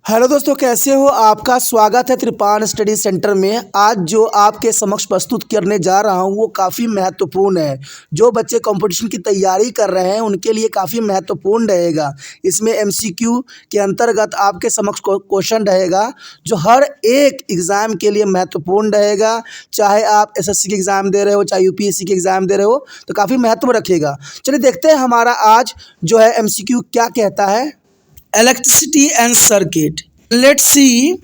Hello दोस्तों, कैसे हो? आपका स्वागत है त्रिपान स्टडी सेंटर में। आज जो आपके समक्ष प्रस्तुत करने जा रहा हूं वो काफ़ी महत्वपूर्ण है। जो बच्चे कंपटीशन की तैयारी कर रहे हैं उनके लिए काफ़ी महत्वपूर्ण रहेगा। इसमें एमसीक्यू के अंतर्गत आपके समक्ष क्वेश्चन रहेगा जो हर एक एग्ज़ाम के लिए महत्वपूर्ण रहेगा। चाहे आप एसएससी के एग्ज़ाम दे रहे हो, चाहे यूपीएससी के एग्ज़ाम दे रहे हो, तो काफ़ी महत्व रखेगा। चलिए देखते हैं हमारा आज जो है एमसीक्यू क्या कहता है। Electricity and circuit. Let's see.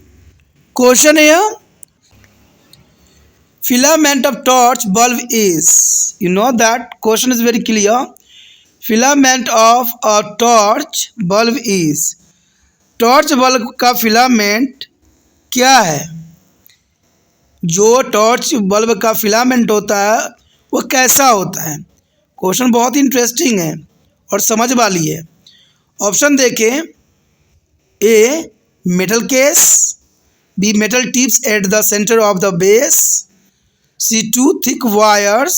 Question here. Filament of torch bulb is. You know that question is very clear. Filament of a torch bulb is. Torch bulb का फिलामेंट क्या है? जो टॉर्च बल्ब का filament होता है वो कैसा होता है? क्वेश्चन बहुत इंटरेस्टिंग है और समझ वाली है। ऑप्शन देखें। A. Metal case. B. Metal tips at the center of the base. C. Two thick wires.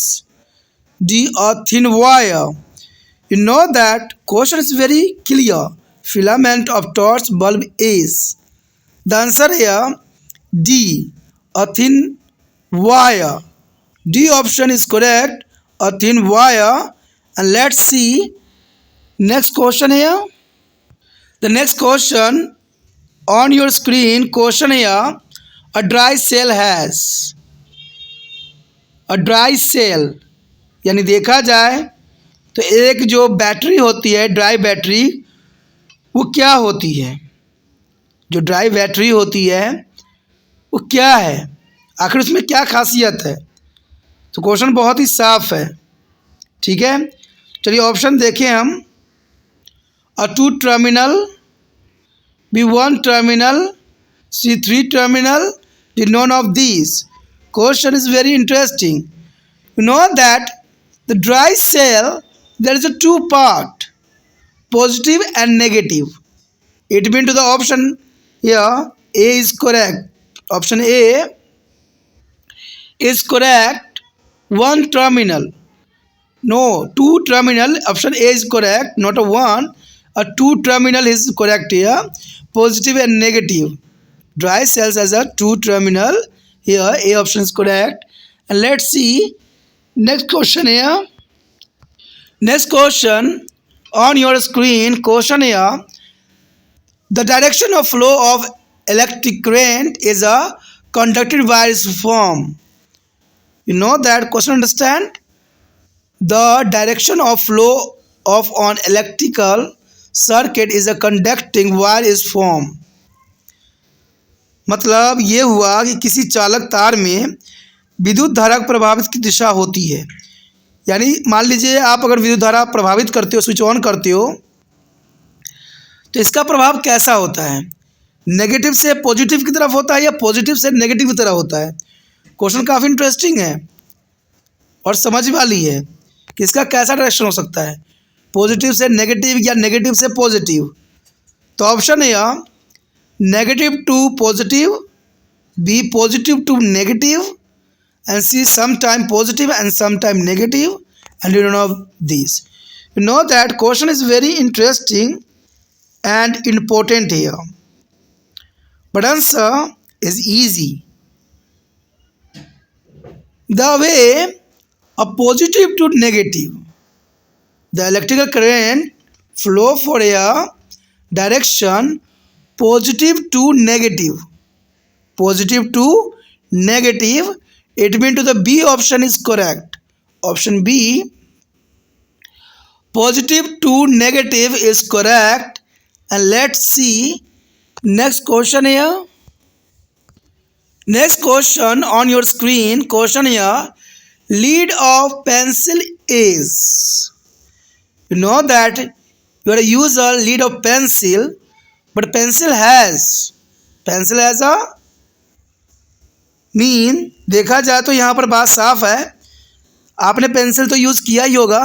D. A thin wire. You know that question is very clear. Filament of torch bulb is. The answer here D. A thin wire. D option is correct. A thin wire. And let's see next question here. The next question on your screen, question here, a dry cell has. A dry cell यानी देखा जाए तो एक जो battery होती है, dry battery, वो क्या होती है? जो ड्राई बैटरी होती है वो क्या है? आखिर उसमें क्या खासियत है? तो क्वेश्चन बहुत ही साफ है। ठीक है, चलिए ऑप्शन देखें हम। A 2 terminal, B 1 terminal, C 3 terminal, D none of these. Question is very interesting. You know that the dry cell, there is a two part, positive and negative. It means to the option here A is correct. Option A is correct. 1 terminal. No, 2 terminal. Option A is correct, not a 1. A 2 terminal is correct here. Positive and negative. Dry cells as a 2 terminal. Here A option is correct. And let's see next question here. Next question on your screen. Question here. The direction of flow of electric current is a conducted wire is formed. You know that question, understand? The direction of flow of an electrical circuit is a conducting wire is formed. मतलब ये हुआ कि किसी चालक तार में विद्युत धारा प्रभावित की दिशा होती है। यानी मान लीजिए आप अगर विद्युत धारा प्रभावित करते हो, स्विच ऑन करते हो, तो इसका प्रभाव कैसा होता है? नेगेटिव से पॉजिटिव की तरफ होता है या पॉजिटिव से नेगेटिव की तरफ होता है? क्वेश्चन काफ़ी इंटरेस्टिंग है और समझ वाली है कि इसका कैसा डायरेक्शन हो सकता है, पॉजिटिव से नेगेटिव या नेगेटिव से पॉजिटिव। तो ऑप्शन है negative to positive, B positive to negative, and C some time positive and some time negative, and you know this. You know that question is very interesting and important here, but answer is easy. The way a positive to negative, the electrical current flow for a direction positive to negative, positive to negative. It means to the B option is correct. Option B, positive to negative is correct. And let's see next question here. Next question on your screen, question here, lead of pencil is. You know that you are a user lead of pencil, but pencil has a mean. देखा जाए तो यहाँ पर बात साफ है। आपने pencil तो यूज़ किया ही होगा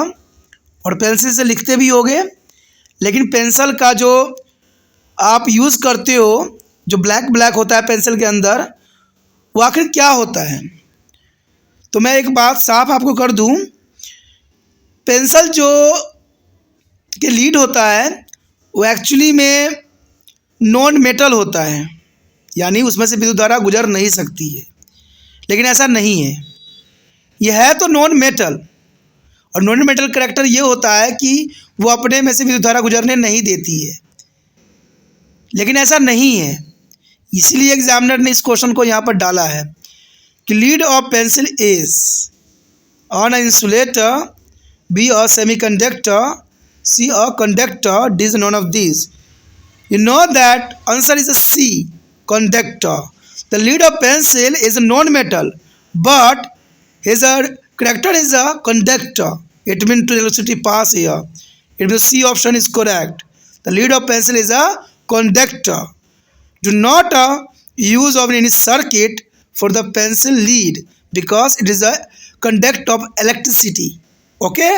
और पेंसिल से लिखते भी होगे, लेकिन पेंसिल का जो आप यूज़ करते हो, जो ब्लैक होता है पेंसिल के अंदर, वो आखिर क्या होता है? तो मैं एक बात साफ आपको कर दूं, पेंसिल जो के लीड होता है वो एक्चुअली में नॉन मेटल होता है, यानी उसमें से विद्युत धारा गुजर नहीं सकती है। लेकिन ऐसा नहीं है, यह है तो नॉन मेटल, और नॉन मेटल करैक्टर ये होता है कि वो अपने में से विद्युत धारा गुजरने नहीं देती है। लेकिन ऐसा नहीं है, इसीलिए एग्जामिनर ने इस क्वेश्चन को यहाँ पर डाला है कि lead of pencil is on a insulator, B a semiconductor, C a conductor, D is none of this. You know that answer is a C, conductor. The lead of pencil is a non-metal, but his character is a conductor. It means to electricity pass here. It means C option is correct. The lead of pencil is a conductor. Do not use of any circuit for the pencil lead because it is a conduct of electricity. Okay?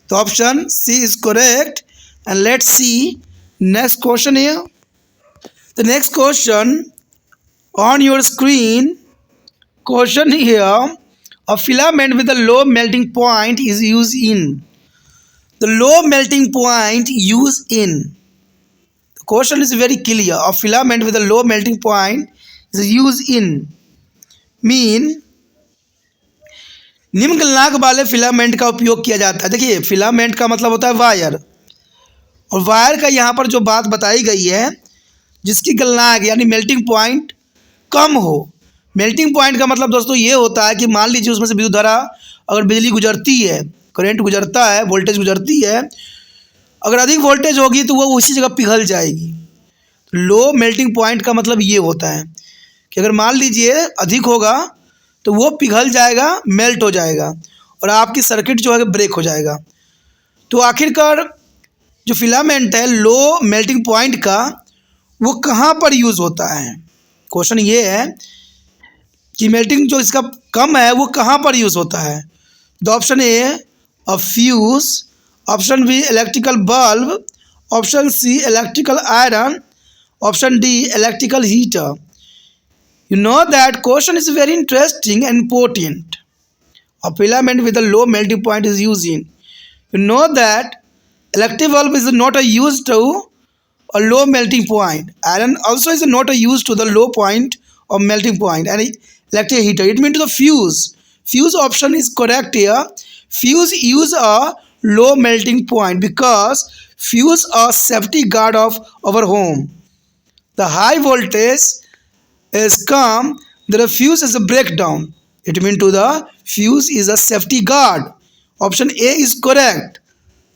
The option C is correct. And let's see next question here. The next question on your screen, question here, a filament with a low melting point is used in. The low melting point used in. The question is very clear. A filament with a low melting point is used in. Mean निम्न गलनांक वाले filament का उपयोग किया जाता है। देखिए, filament का मतलब होता है वायर, और वायर का यहाँ पर जो बात बताई गई है, जिसकी गलनांक यानी मेल्टिंग पॉइंट कम हो। मेल्टिंग पॉइंट का मतलब दोस्तों ये होता है कि मान लीजिए उसमें से विद्युत धारा, अगर बिजली गुजरती है, करंट गुजरता है, वोल्टेज गुजरती है, अगर अधिक वोल्टेज होगी तो वो उसी जगह पिघल जाएगी। लो मेल्टिंग पॉइंट का मतलब ये होता है कि अगर मान लीजिए अधिक होगा तो वो पिघल जाएगा, मेल्ट हो जाएगा, और आपकी सर्किट जो है ब्रेक हो जाएगा। तो आखिरकार जो फिलामेंट है लो मेल्टिंग पॉइंट का, वो कहाँ पर यूज़ होता है? क्वेश्चन ये है कि मेल्टिंग जो इसका कम है वो कहाँ पर यूज़ होता है। The option A a fuse, option B electrical bulb, option C electrical iron, option D electrical heater. You know that question is very interesting and important. A filament with a low melting point is used in. You know that electric bulb is not a used to a low melting point. Iron also is not a used to the low point of melting point. And electric heater, it means to the fuse. Fuse option is correct here. Fuse use a low melting point because fuse a safety guard of our home. The high voltage is come, the fuse is a breakdown. It means to the fuse is a safety guard. Option A is correct.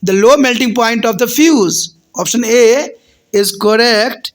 The low melting point of the fuse. Option A is correct.